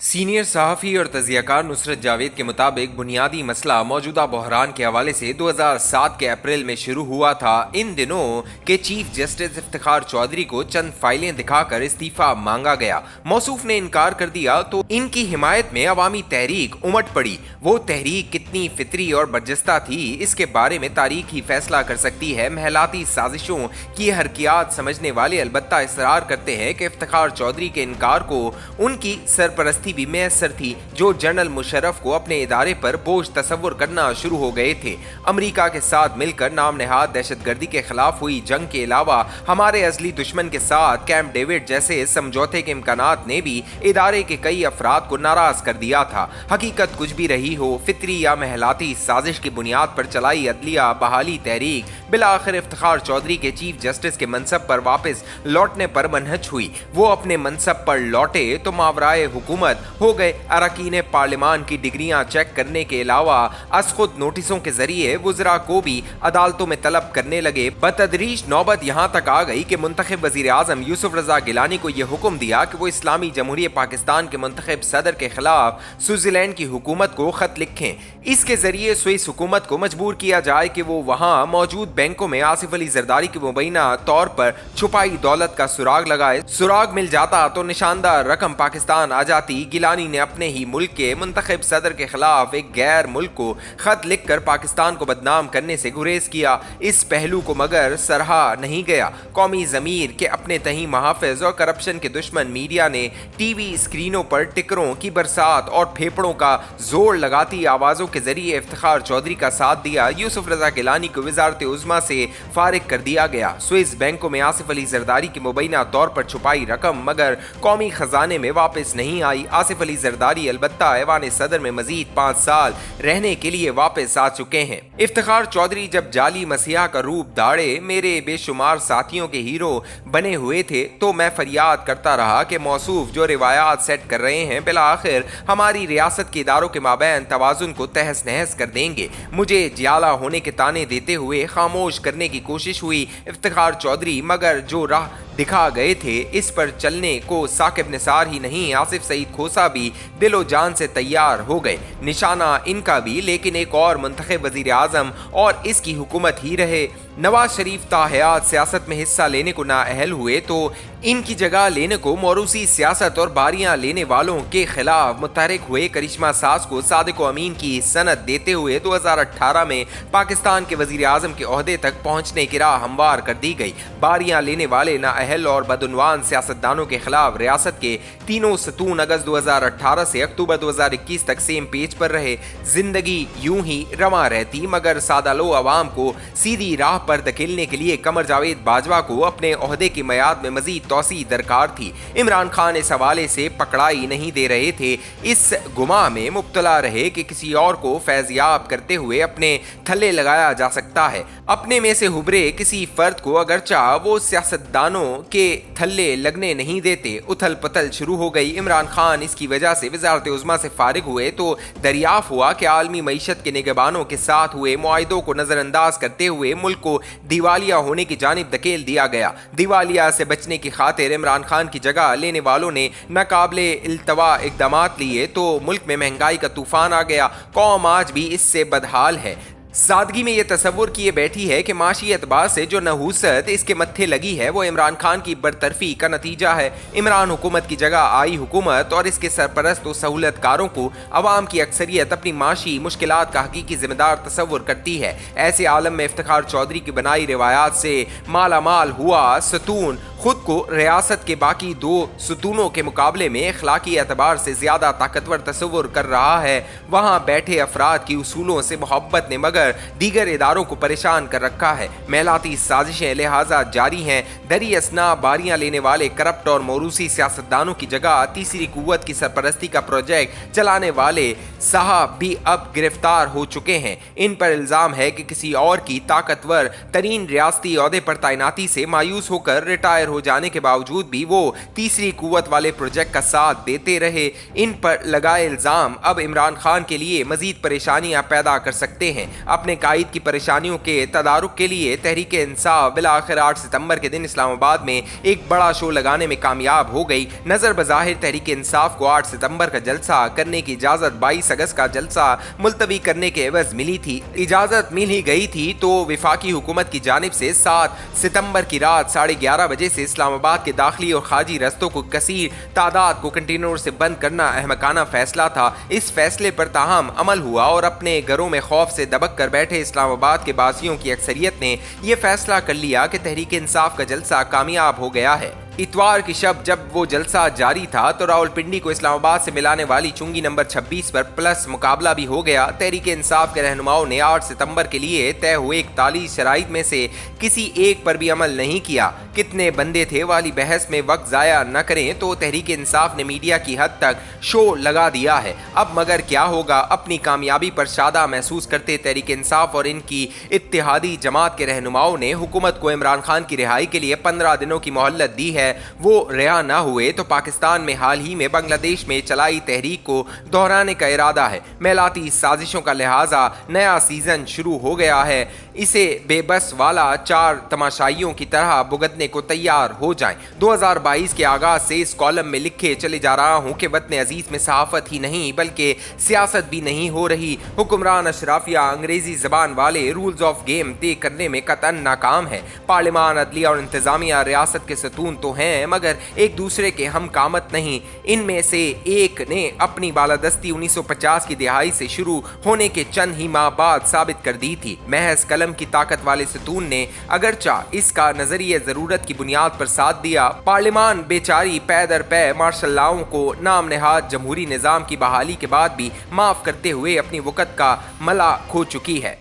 Senior सहाफ़ी और तजियाकार नुसरत जावेद के मुताबिक बुनियादी मसला मौजूदा बहरान के हवाले से 2007 के अप्रैल में शुरू हुआ था। इन दिनों के चीफ जस्टिस इफ्तिखार चौधरी को चंद फाइलें दिखाकर इस्तीफा मांगा गया। मौसूफ ने इनकार कर दिया तो इनकी हिमायत में अवामी तहरीक उमड़ पड़ी। वो तहरीक कितनी फितरी और बर्जस्ता थी, इसके बारे में तारीख ही फैसला कर सकती है। महलाती साजिशों की हरकियात समझने वाले अलबत्ता इसरार करते हैं कि इफ्तिखार चौधरी के इनकार को उनकी सरपरस्ती भी मैसर थी, जो जनरल मुशर्रफ को अपने इदारे पर बोझ तस्वुर करना शुरू हो गए थे। अमेरिका के साथ मिलकर नाम नहाद दहशतगर्दी के खिलाफ हुई जंग के अलावा हमारे अजली दुश्मन के साथ कैंप डेविड जैसे समझौते के इम्कानात ने भी इदारे के कई अफराद को नाराज कर दिया था। हकीकत कुछ भी रही हो, फितरी या महलाती साजिश की बुनियाद पर चलाई अदलिया बहाली तहरीक बिलाखिर इफ्तिखार चौधरी के चीफ जस्टिस के मनसब पर वापस लौटने पर मनहज हुई। वो अपने मनसब पर लौटे तो मावराए हुकूमत हो गए। अरकान पार्लियामान की डिग्रियां चेक करने के अलावा असखुद नोटिसों के जरिए वुज़रा को भी अदालतों में तलब करने लगे। बतदरीज नौबत यहाँ तक आ गई कि मुंतखब वज़ीर आज़म यूसुफ रज़ा गिलानी को यह हुक्म दिया कि वो इस्लामी जमहूरिया पाकिस्तान के मुंतखब सदर के खिलाफ स्विट्जरलैंड की हुकूमत को खत लिखें। इसके जरिए स्विस हुकूमत को मजबूर किया जाए कि वो वहाँ मौजूद बैंकों में आसिफ अली जरदारी की मुबैना तौर पर छुपाई दौलत का सुराग लगाए। सुराग मिल जाता तो निशानदार रकम पाकिस्तान आ जाती। गिलानी ने अपने ही मुल्क के मुंतखब सदर के खिलाफ एक गैर मुल्क को खत लिखकर पाकिस्तान को बदनाम करने से गुरेज किया। इस पहलू को मगर सराहा नहीं गया। कौमी ज़मीर के अपने तही मुहाफ़िज़ और करप्शन के दुश्मन मीडिया ने टीवी स्क्रीनों पर टिकरों की बरसात और फेफड़ों का जोर लगाती आवाज़ों के जरिए इफ्तिखार चौधरी का साथ दिया। यूसुफ रज़ा गिलानी को वज़ारत उज़्मा से फारिग कर दिया गया। स्विस बैंकों में आसिफ अली जरदारी की मुबैना तौर पर छुपाई रकम मगर कौमी खजाने में वापस नहीं आई। आसिफ अली जरदारी अलबत्ता ऐवान सदर में मजीद 5 साल रहने के लिए वापस आ चुके हैं। इफ्तिखार चौधरी जब जाली मसीहा का रूप दाड़े मेरे बेशुमार साथियों के हीरो बने हुए थे तो मैं फरियाद करता रहा कि मौसूफ जो रिवायात सेट कर रहे हैं बिला आखिर हमारी रियासत के इदारों के माबैन तवाजुन को तहस नहस कर देंगे। मुझे जियाला होने के ताने देते हुए खामोश करने की कोशिश हुई इफ्तिखार चौधरी, मगर जो राह दिखा गए थे इस पर चलने को साकिब निसार ही नहीं आसिफ सईद खोसा भी दिलो जान से तैयार हो गए। निशाना इनका भी लेकिन एक और मुंतखब वजीर आज़म और इसकी हुकूमत ही रहे। नवाज शरीफ ताहयात सियासत में हिस्सा लेने को नाअहल हुए तो इनकी जगह लेने को मौरूसी सियासत और बारियां लेने वालों के खिलाफ मुतहरिक हुए। करिश्मा सास को सादिक अमीन की सनद देते हुए 2018 में पाकिस्तान के वजीर आज़म के ओहदे तक पहुंचने की राह हमवार कर दी गई। बारियां लेने वाले नाअहल और बदउनवान सियासतदानों के खिलाफ रियासत के तीनों सतून अगस्त 2018 से अक्टूबर 2021 तक सेम पेज पर रहे। जिंदगी यूं ही रवा रहती मगर सादालो अवाम को सीधी राह पर धकेलने के लिए कमर जावेद बाजवा को अपने ओहदे की मियाद में मजीद तौसी दरकार थी। इमरान खान इस हवाले से पकड़ाई नहीं दे रहे थे। इस गुमा में मुब्तला रहे कि किसी और को फैज़याब करते हुए अपने थल्ले लगाया जा सकता है। अपने में से हुबरे किसी फर्द को अगरचा वो सियासतदानों के थल्ले लगने नहीं देते। उथल पथल शुरू हो गई। इमरान खान इसकी वजह से वज़ारत उज़्मा से फारिग हुए तो दरियाफ़ हुआ कि आलमी मईशत के निगहबानों के साथ हुए मुआहिदों को नज़रअंदाज करते हुए मुल्क को दिवालिया होने की जानिब धकेल दिया गया। दिवालिया से बचने की खातिर इमरान खान की जगह लेने वालों ने नाकाबिले इल्तवा इक़दामात लिए तो मुल्क में महंगाई का तूफान आ गया। कौम आज भी इससे बदहाल है। सादगी में यह तसव्वुर किए बैठी है कि माशी एतबार से जो नहूसत इसके मत्थे लगी है वो इमरान खान की बरतरफी का नतीजा है। इमरान हुकूमत की जगह आई हुकूमत और इसके सरपरस्त व सहूलतकारों को अवाम की अक्सरियत अपनी माशी मुश्किलात का हकीकी जिम्मेदार तसव्वुर करती है। ऐसे आलम में इफ्तिखार चौधरी की बनाई रिवायात से माला माल हुआ सतून खुद को रियासत के बाकी 2 सतूनों के मुकाबले में अखलाकी एतबार से ज़्यादा ताकतवर तसव्वुर कर रहा है। वहाँ बैठे अफराद की उसूलों से मोहब्बत ने मगर दीगर इदारों को परेशान कर रखा है। महलाती साजिशें लिहाजा जारी हैं। दरी असना बारियां लेने वाले करप्ट और मौरूसी सियासतदानों की जगह तीसरी कुव्वत की सरपरस्ती का प्रोजेक्ट चलाने वाले साहब भी अब गिरफ्तार हो चुके हैं। इन पर इल्ज़ाम है कि किसी और की ताकतवर तरीन रियासती ओहदे पर तैनाती से मायूस होकर रिटायर हो जाने के बावजूद भी वो तीसरी कुव्वत वाले प्रोजेक्ट का साथ देते रहे। इन पर लगाए इल्जाम अब इमरान खान के लिए मजीद परेशानियां पैदा कर सकते हैं। अपने कायद की परेशानियों के तदारुक के लिए तहरीक इंसाफ बिलाखिर 8 सितंबर के दिन इस्लामाबाद में एक बड़ा शो लगाने में कामयाब हो गई। नजर बज़ाहिर तहरीक इंसाफ को 8 सितंबर का जलसा करने की इजाजत 22 अगस्त का जलसा मुलतवी करने के एवज मिली थी। इजाजत मिल ही गई थी तो विफाकी हुकूमत की जानिब से 7 सितंबर की रात 11:30 बजे से इस्लामाबाद के दाखिली और खारजी रस्तों को कसीर तादाद को कंटेनरों से बंद करना अहमकाना फैसला था। इस फैसले पर ताहम अमल हुआ और अपने घरों में खौफ से दबक कर बैठे इस्लामाबाद के बासियों की अक्सरियत ने यह फैसला कर लिया कि तहरीक इंसाफ का जलसा कामयाब हो गया है। इतवार की शब जब वो जलसा जारी था तो रावलपिंडी को इस्लामाबाद से मिलाने वाली चुंगी नंबर 26 पर प्लस मुकाबला भी हो गया। तहरीक इंसाफ के रहनुमाओं ने 8 सितंबर के लिए तय हुए 41 शराइत में से किसी एक पर भी अमल नहीं किया। कितने बंदे थे वाली बहस में वक्त जाया न करें तो तहरीक इंसाफ ने मीडिया की हद तक शो लगा दिया है। अब मगर क्या होगा? अपनी कामयाबी पर शादा महसूस करते तहरीक इंसाफ और इनकी इत्तेहादी जमात के रहनुमाओं ने हुकूमत को इमरान खान की रिहाई के लिए 15 दिनों की मोहलत दी है। वो रिहा ना हुए तो पाकिस्तान में हाल ही में बांग्लादेश में चलाई तहरीक को दोहराने का इरादा है। मेलाती साजिशों का लिहाजा नया सीजन शुरू हो गया है। इसे बेबस वाला 4 तमाशाइयों की तरह भुगतने को तैयार हो जाएं। 2022 के आगाज से इस कॉलम में लिखे चले जा रहा हूं कि वतन अजीज में सहाफत ही नहीं बल्कि सियासत भी नहीं हो रही। हुक्मरान अशराफिया अंग्रेजी जबान वाले रूल्स ऑफ गेम तय करने में कतन नाकाम है। पार्लिमान, अदलिया और इंतजामिया रियासत के सतून तो हैं मगर एक दूसरे के हम कामत नहीं। इनमें से एक ने अपनी बालादस्ती 1950 की दिहाई से शुरू होने के चंद ही माह बाद साबित कर दी थी। महज कलम की ताकत वाले सतून ने अगरचा इसका नजरिए जरूरत की बुनियाद पर साथ दिया। पार्लिमान बेचारी पै दर पै मार्शल लॉ को नाम नेहाद जमहूरी निजाम की बहाली के बाद भी माफ करते हुए अपनी वक़्त का मला खो चुकी है।